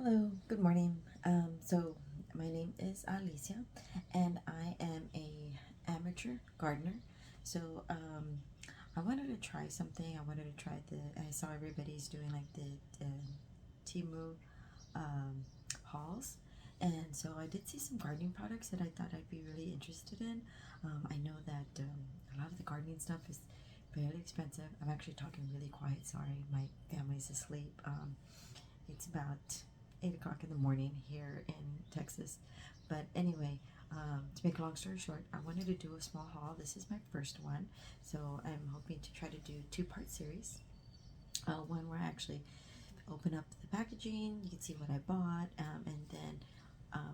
Hello, good morning. So my name is Alicia, and I am a amateur gardener. So I wanted to try something. I wanted to try I saw everybody's doing like the Temu um, hauls, and so I did see some gardening products that I thought I'd be really interested in. I know that a lot of the gardening stuff is fairly expensive. I'm actually talking really quiet. Sorry, my family's asleep. It's about 8 o'clock in the morning here in Texas. But anyway, to make a long story short, I wanted to do a small haul. This is my first one, so I'm hoping to try to do a two-part series. One where I actually open up the packaging, you can see what I bought, and then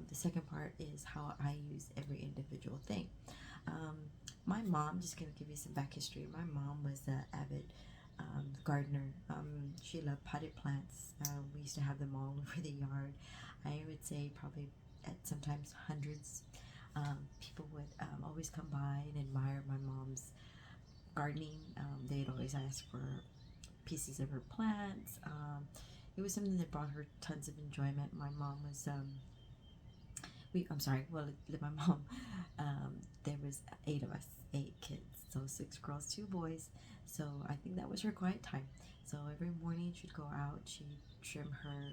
the second part is how I use every individual thing. Um, my mom, just going to give you some back history, my mom was an avid gardener. She loved potted plants. We used to have them all over the yard. I would say probably at sometimes hundreds. People would always come by and admire my mom's gardening. They'd always ask for pieces of her plants. It was something that brought her tons of enjoyment. My mom was I'm sorry, well, my mom, there was 8 of us, 8 kids, so 6 girls, 2 boys, so I think that was her quiet time. So every morning she'd go out, she'd trim her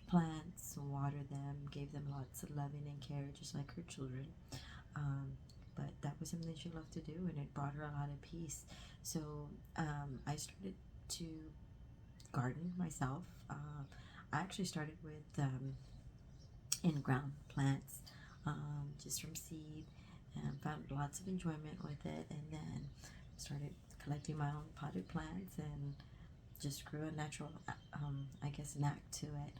plants, water them, gave them lots of loving and care, just like her children. But that was something she loved to do, and it brought her a lot of peace. So I started to garden myself. I actually started with in-ground plants, just from seed, and found lots of enjoyment with it, and then started collecting my own potted plants and just grew a natural, I guess, knack to it.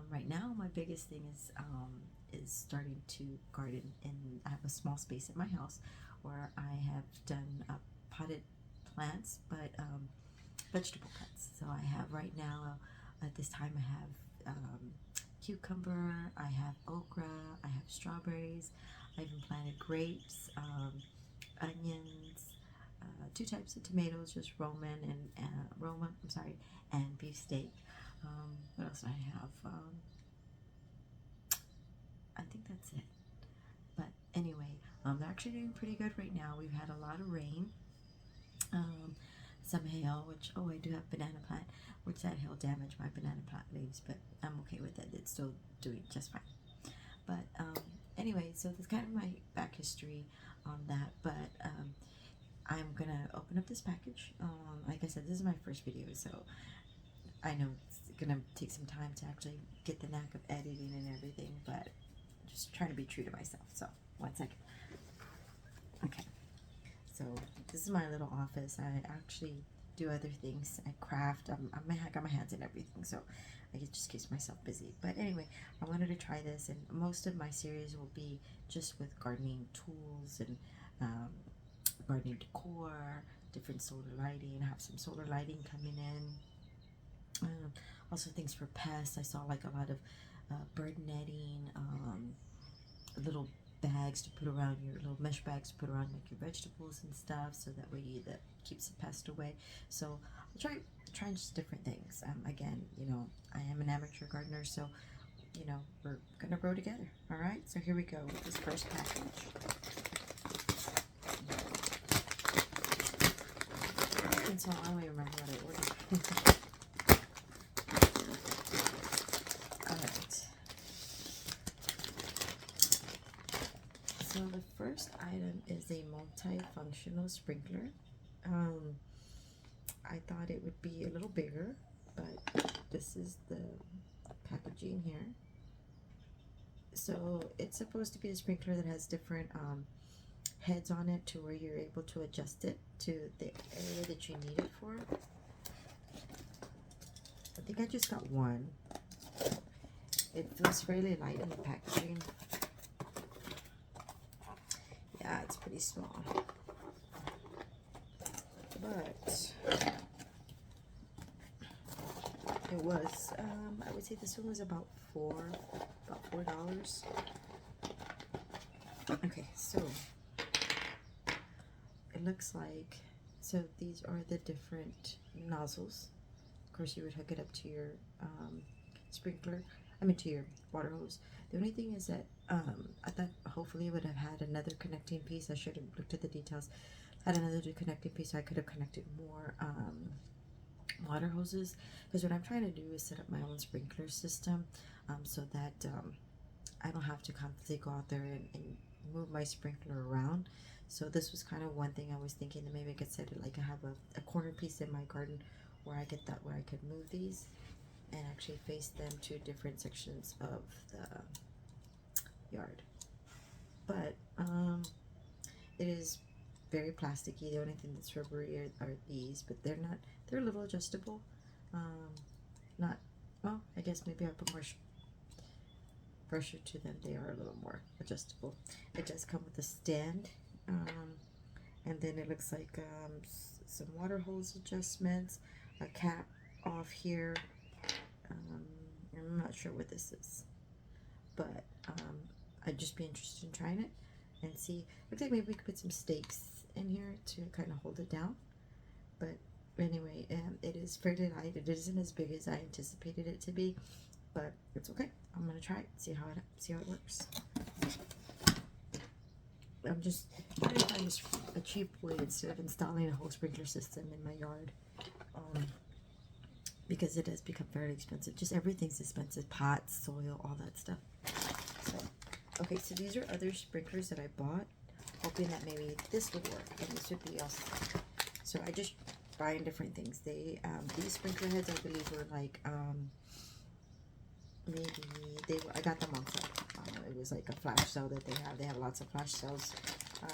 Right now, my biggest thing is starting to garden, and I have a small space at my house where I have done potted plants, but vegetable plants. So I have right now, at this time, I have cucumber, I have okra, I have strawberries, I even planted grapes, onions, 2 types of tomatoes, just Roman and and beefsteak. What else do I have? I think that's it. But anyway, they're actually doing pretty good right now. We've had a lot of rain, some hail, which, oh, I do have banana plant, which that hail damaged my banana plant leaves, but I'm okay with it. It's still doing just fine. But anyway, so that's kind of my back history on that. But I'm gonna open up this package. Like I said, this is my first video, so I know it's gonna take some time to actually get the knack of editing and everything, but just trying to be true to myself. So 1 second. Okay. So this is my little office. I actually do other things. I craft. I got my hands in everything, so I just keeps myself busy. But anyway, I wanted to try this, and most of my series will be just with gardening tools and gardening decor, different solar lighting. I have some solar lighting coming in. Also things for pests. I saw like a lot of bird netting, little bags to put around your little mesh bags to put around like your vegetables and stuff, so that way that keeps the pest away. So I'll trying just different things. Again, I am an amateur gardener, so we're gonna grow together. All right, so here we go with this first package. And so I don't even remember what I ordered. All right. So the first item is a multifunctional sprinkler. I thought it would be a little bigger, but this is the packaging here. So it's supposed to be a sprinkler that has different heads on it, to where you're able to adjust it to the area that you need it for. I think I just got one. It feels fairly light in the packaging. Yeah, it's pretty small. But it was, I would say this one was about $4. Okay, so it looks like, so these are the different nozzles. Of course, you would hook it up to your sprinkler. I mean to your water hose. The only thing is that I thought hopefully it would have had another connecting piece. I should have looked at the details. Had another connecting piece, so I could have connected more water hoses. Because what I'm trying to do is set up my own sprinkler system, so that I don't have to constantly go out there and move my sprinkler around. So this was kind of one thing I was thinking that maybe I could set it like I have a corner piece in my garden where I get that where I could move these and actually face them to different sections of the yard. But it is very plasticky. The only thing that's rubbery are these, but they're not. They're a little adjustable. Not well. I guess maybe I put more pressure to them. They are a little more adjustable. It does come with a stand, and then it looks like some water hose adjustments, a cap off here. I'm not sure what this is, but I'd just be interested in trying it and see. Looks like maybe we could put some stakes in here to kind of hold it down. But anyway, it is fairly light. It isn't as big as I anticipated it to be, but it's okay. I'm gonna try it, see how it works. I'm just trying to find a cheap way instead of installing a whole sprinkler system in my yard, because it has become fairly expensive. Just everything's expensive, pots, soil, all that stuff. So, okay, so these are other sprinklers that I bought, hoping that maybe this would work and this would be awesome. So I just buying different things. They these sprinkler heads I believe were like maybe I got them on sale. It was like a flash sale that they have. They have lots of flash sales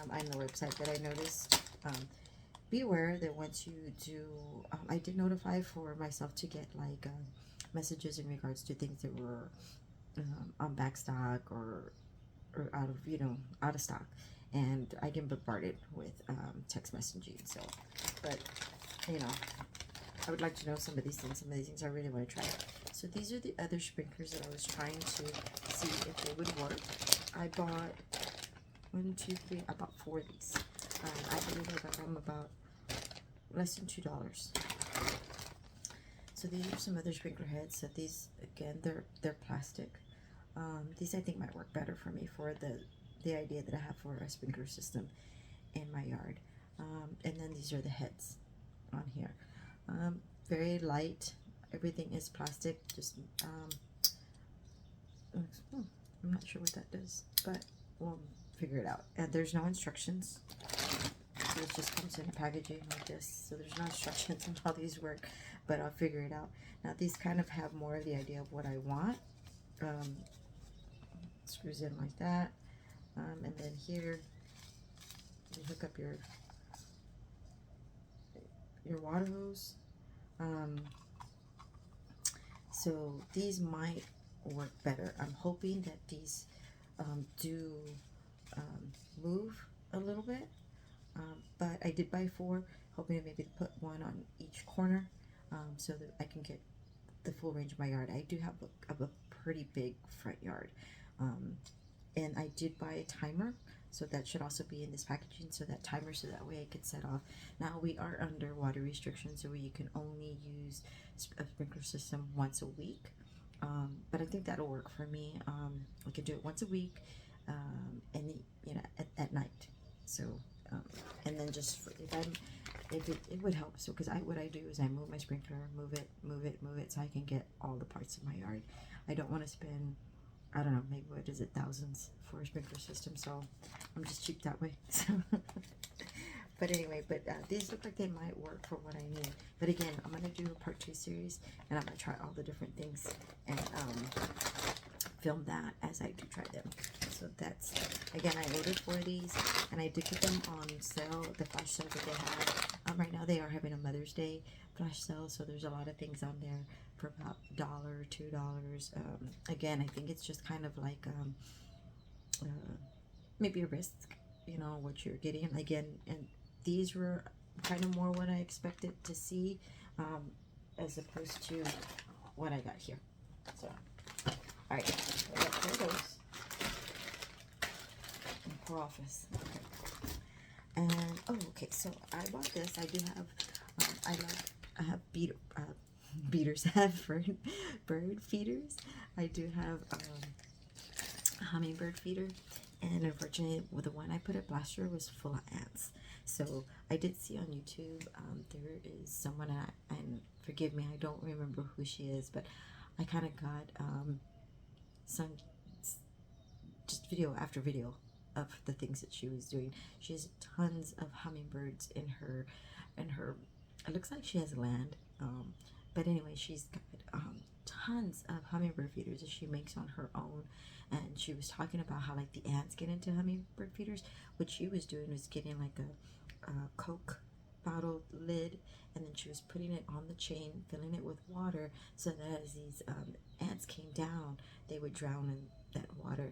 on the website that I noticed. Be aware that once you do, I did notify for myself to get like messages in regards to things that were on back stock or out of out of stock, and I get bombarded with text messaging. So, but I would like to know some of these things. Some of these things I really want to try. So these are the other sprinklers that I was trying to see if they would work. I bought 1, 2, 3. I bought 4 of these. I believe I got them about less than $2. So these are some other sprinkler heads. So these again, they're plastic. These I think might work better for me for the idea that I have for a sprinkler system in my yard. And then these are the heads on here. Very light. Everything is plastic. Just I'm not sure what that does, but we'll figure it out. And there's no instructions. So it just comes in a packaging like this. So there's no instructions on how these work, but I'll figure it out. Now these kind of have more of the idea of what I want. Screws in like that, and then here you hook up your water hose. So these might work better. I'm hoping that these do move a little bit, but I did buy 4, hoping to maybe put 1 on each corner, so that I can get the full range of my yard. I do have a pretty big front yard, and I did buy a timer, so that should also be in this packaging. So that timer, so that way I could set off. Now we are under water restrictions, so you can only use a sprinkler system once a week, but I think that'll work for me. I could do it once a week, and at night. So and then just it would help. So because what I do is I move my sprinkler, move it, so I can get all the parts of my yard. I don't want to spend, I don't know, maybe what is it, thousands for a sprinkler system. So I'm just cheap that way. So but anyway, these look like they might work for what I need. But again, I'm gonna do a part 2 series, and I'm gonna try all the different things and film that as I do try them. So that's, again, I ordered 4 of these, and I did get them on sale, the flash sale that they have. Right now they are having a Mother's Day flash sale, so there's a lot of things on there for about $1, $2. Again, I think it's just kind of like maybe a risk, what you're getting. Again, and these were kind of more what I expected to see, as opposed to what I got here. So, all right, so I got 4 of those. For office. Okay. And okay, so I bought this. I do have I have beaters have bird feeders. I do have a hummingbird feeder, and unfortunately, with the one I put up last year was full of ants. So I did see on YouTube, there is someone, and forgive me, I don't remember who she is, but I kind of got some just video after video of the things that she was doing. She has tons of hummingbirds in her, it looks like she has land, but anyway, she's got tons of hummingbird feeders that she makes on her own. And she was talking about how like the ants get into hummingbird feeders. What she was doing was getting like a Coke bottle lid, and then she was putting it on the chain, filling it with water, so that as these ants came down, they would drown in that water.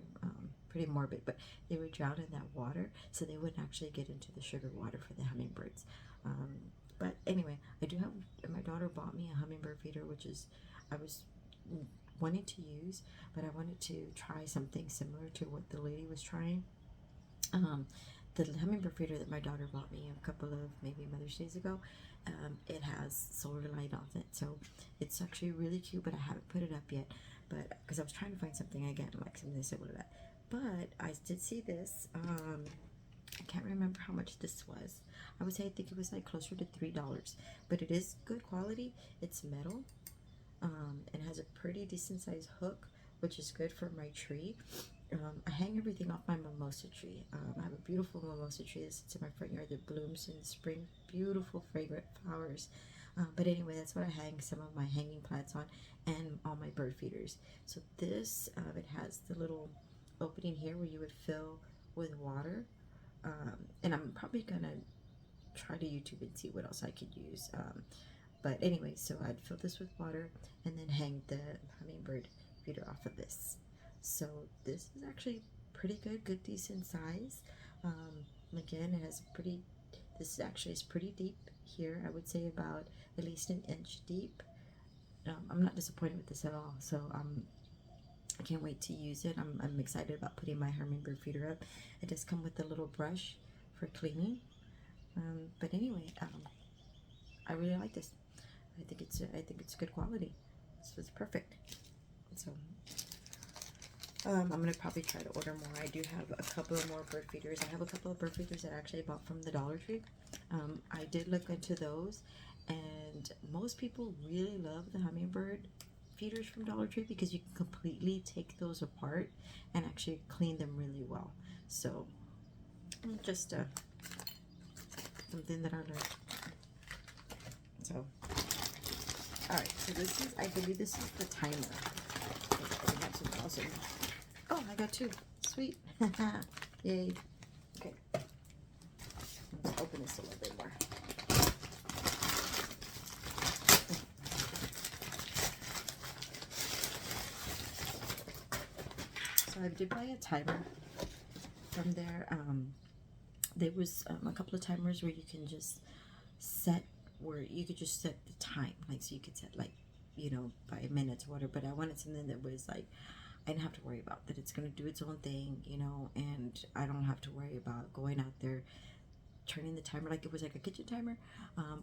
Pretty morbid, but they would drown in that water, so they wouldn't actually get into the sugar water for the hummingbirds. But anyway, I do have, my daughter bought me a hummingbird feeder, which is, I was wanting to use, but I wanted to try something similar to what the lady was trying. The hummingbird feeder that my daughter bought me a couple of maybe Mother's Days ago, it has solar light on it, so it's actually really cute, but I haven't put it up yet, but because I was trying to find something again, like something similar to that. But I did see this, I can't remember how much this was. I would say I think it was like closer to $3, but it is good quality. It's metal, and has a pretty decent sized hook, which is good for my tree. I hang everything off my mimosa tree. I have a beautiful mimosa tree that sits in my front yard that blooms in spring, beautiful fragrant flowers. But anyway, that's what I hang some of my hanging plants on, and all my bird feeders. So this, it has the little opening here where you would fill with water, and I'm probably gonna try to YouTube and see what else I could use. But anyway, so I'd fill this with water and then hang the hummingbird feeder off of this. So this is actually pretty good decent size. Again, it has pretty, this actually is pretty deep here. I would say about at least an inch deep. I'm not disappointed with this at all. So I can't wait to use it. I'm excited about putting my hummingbird feeder up. It does come with a little brush for cleaning. But anyway, I really like this. I think it's good quality. So it's perfect. So I'm gonna probably try to order more. I do have a couple of more bird feeders. I have a couple of bird feeders that I actually bought from the Dollar Tree. I did look into those, and most people really love the hummingbird feeders from Dollar Tree because you can completely take those apart and actually clean them really well. So just something that I learned. So alright, so this is, I believe this is the timer. I have some else in there. Oh, I got two. Sweet. Yay. Okay. Let's open this a little bit more. So I did buy a timer from there. There was a couple of timers where you can just set, where you could just set the time, like, so you could set like, you know, by minutes or whatever, but I wanted something that was like, I didn't have to worry about that it's going to do its own thing, you know, and I don't have to worry about going out there turning the timer like it was like a kitchen timer,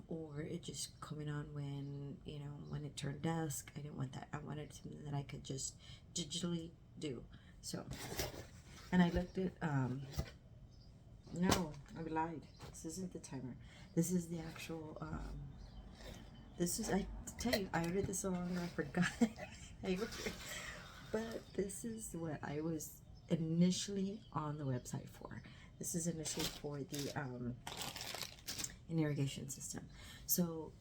or it just coming on when, you know, when it turned dusk. I didn't want that. I wanted something that I could just digitally do. So, and I looked at, no, I lied. This isn't the timer. This is the actual, this is, I tell you, I ordered this so long and I forgot. But this is what I was initially on the website for. This is initially for the an irrigation system. So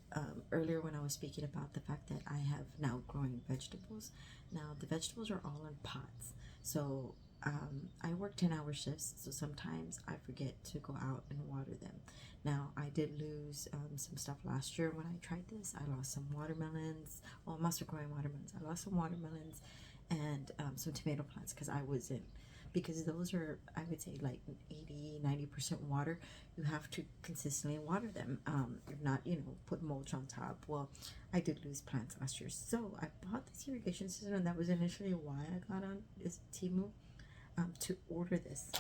earlier when I was speaking about the fact that I have now growing vegetables, now the vegetables are all in pots. So I work 10-hour shifts, so sometimes I forget to go out and water them. Now I did lose some stuff last year when I tried this. I lost some watermelons. Well, I'm also growing watermelons. I lost some watermelons and some tomato plants because I wasn't, because those are, I would say, like 80-90% water. You have to consistently water them. If not, you know, put mulch on top. Well, I did lose plants last year, so I bought this irrigation system, and that was initially why I got on this Temu to order this.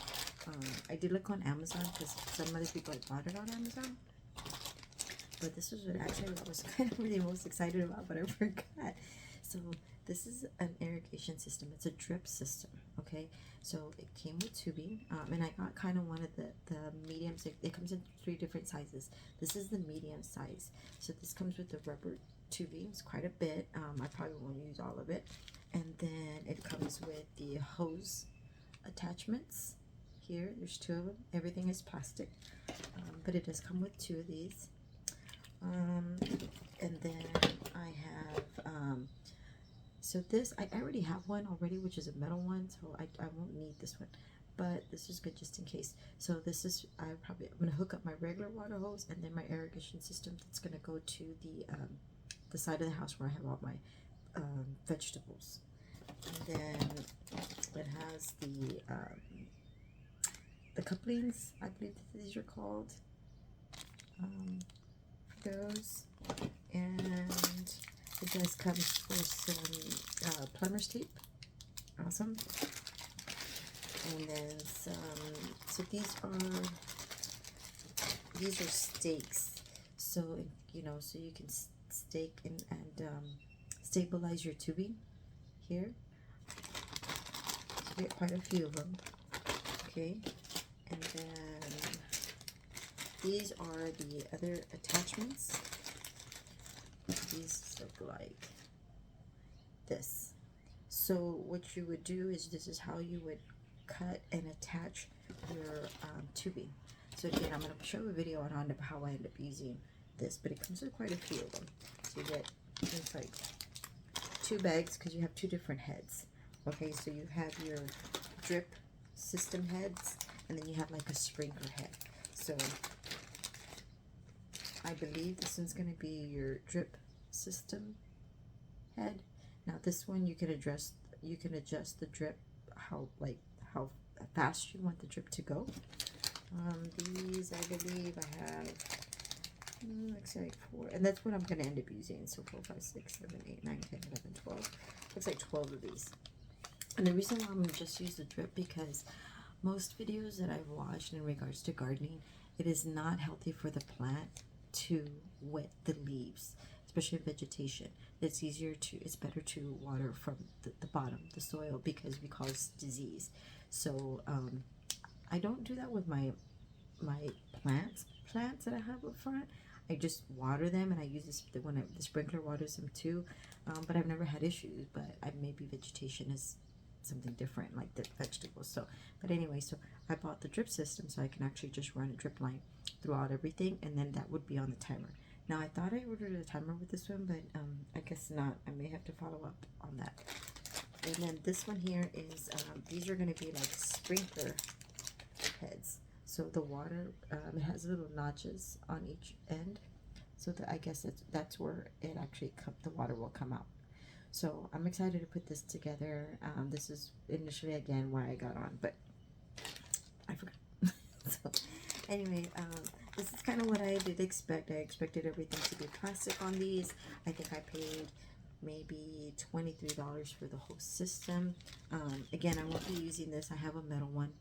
I did look on Amazon because some other people had bought it on Amazon, but this was what actually what I was kind of really most excited about, but I forgot. So this is an irrigation system. It's a drip system, okay? So it came with tubing, and I got kind of one of the mediums. It comes in 3 different sizes. This is the medium size. So this comes with the rubber tubing. It's quite a bit. I probably won't use all of it. And then it comes with the hose attachments. Here, there's 2 of them. Everything is plastic, but it does come with 2 of these. And then I have, so this, I already have one already, which is a metal one, so I won't need this one, but this is good just in case. So this is, I'm going to hook up my regular water hose and then my irrigation system that's going to go to the side of the house where I have all my vegetables. And then it has the couplings, I believe that these are called, for those. And it does come with some plumber's tape. Awesome. And then some, so these are stakes. So, you know, so you can stake and stabilize your tubing here. So you get quite a few of them. Okay. And then these are the other attachments. These look like this. So what you would do is, this is how you would cut and attach your tubing. So again, I'm going to show a video on how I end up using this, but it comes with quite a few of them. So you get, it's like 2 bags because you have 2 different heads. Okay, so you have your drip system heads, and then you have like a sprinkler head. So I believe this one's going to be your drip system head. Now this one you can adjust the drip, how fast you want the drip to go. These I believe I have looks like 4, and that's what I'm going to end up using. So 4, 5, 6, 7, 8, 9, 10, 11, 12. Looks like 12 of these. And the reason why I'm going to just use the drip, because most videos that I've watched in regards to gardening, it is not healthy for the plant to wet the leaves, especially vegetation. It's better to water from the bottom, the soil, because we cause disease. So I don't do that with my plants that I have up front. I just water them, and I use this when the sprinkler waters them too. But I've never had issues. But maybe vegetation is something different, like the vegetables. So, but anyway, so I bought the drip system so I can actually just run a drip line throughout everything, and then that would be on the timer. Now I thought I ordered a timer with this one, but I guess not. I may have to follow up on that. And then this one here is these are going to be like sprinkler heads. So the water, it has little notches on each end, so that I guess that's where it actually the water will come out. So I'm excited to put this together. This is initially again why I got on, but I forgot. So anyway, this is kind of what I did expect. I expected everything to be plastic on these. I think I paid maybe $23 for the whole system. Again, I won't be using this. I have a metal one,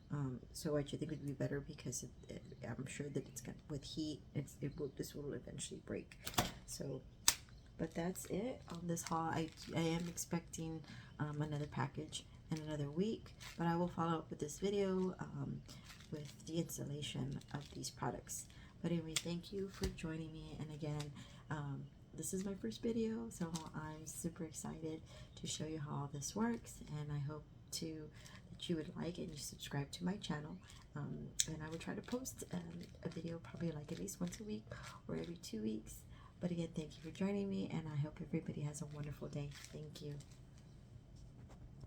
so I think it would be better because I'm sure that it's got, with heat, this will eventually break. So, but that's it on this haul. I am expecting another package in another week, but I will follow up with this video with the installation of these products. But anyway, thank you for joining me, and again, this is my first video, so I'm super excited to show you how all this works, and I hope that you would like and you subscribe to my channel, and I will try to post a video probably like at least once a week or every 2 weeks. But again, thank you for joining me, and I hope everybody has a wonderful day. Thank you.